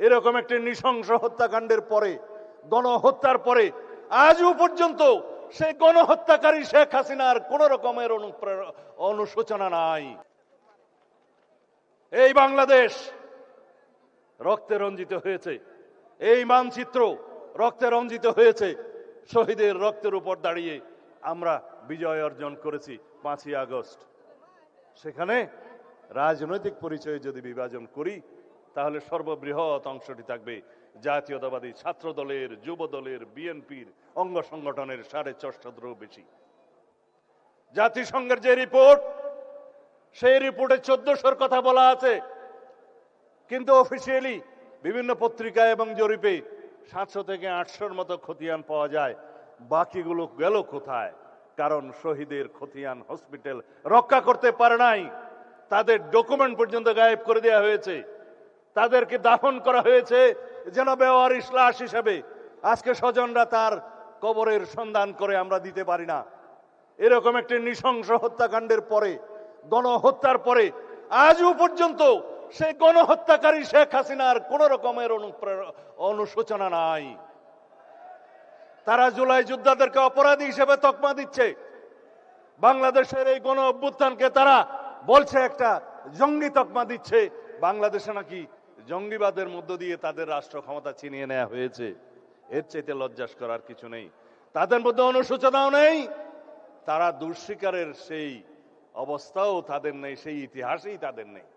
এরকম একটি নৃশংস হত্যাকাণ্ডের পরে, গণহত্যার পরে আজও পর্যন্ত সেই গণহত্যাকারী শেখ হাসিনার কোন রকমের অনুশোচনা নাই। এই বাংলাদেশ রক্তে রঞ্জিত হয়েছে, এই মানচিত্র রক্তে রঞ্জিত হয়েছে। শহীদের রক্তের উপর দাঁড়িয়ে আমরা বিজয় অর্জন করেছি 5ই আগস্ট। সেখানে রাজনৈতিক পরিচয়ে যদি বিভাজন করি, তাহলে সর্ববৃহৎ অংশটি থাকবে জাতীয়তাবাদী ছাত্র দলের, যুব দলের, বিএনপির অঙ্গ সংগঠনের 6.5 বেশি। জাতিসংঘের যে রিপোর্ট, সেই রিপোর্টে 1400-র কথা বলা আছে, কিন্তু অফিসিয়ালি বিভিন্ন পত্রিকায় এবং জরিপে 700 থেকে 800-র মতো খতিয়ান পাওয়া যায়। বাকিগুলো গেল কোথায়? কারণ শহীদের খতিয়ান হসপিটাল রক্ষা করতে পারে নাই, তাদের ডকুমেন্ট পর্যন্ত গায়েব করে দেওয়া হয়েছে, তাদেরকে দাফন করা হয়েছে যেন বেওয়ারিশ লাশ হিসেবে। আজকে স্বজনরা তার কবরের সন্ধান করে আমরা দিতে পারি না। এরকম একটি নৃশংস হত্যাকাণ্ডের পরে, গণহত্যার পরে আজও পর্যন্ত সেই গণহত্যাকারী শেখ হাসিনার কোন রকমের অনুশোচনা নাই। তারা জুলাই যোদ্ধাদেরকে অপরাধী হিসেবে তকমা দিচ্ছে। বাংলাদেশের এই গণ অভ্যুত্থানকে তারা বলছে একটা জঙ্গি তকমা দিচ্ছে। বাংলাদেশে নাকি জঙ্গিবাদের মধ্য দিয়ে তাদের রাষ্ট্র ক্ষমতা ছিনিয়ে নেওয়া হয়েছে। এর চাইতে লজ্জাস করার কিছু নেই। তাদের মধ্যে অনুশোচনাও নেই, তারা দুঃস্বীকারের সেই অবস্থাও তাদের নেই, সেই ইতিহাসেই তাদের নেই।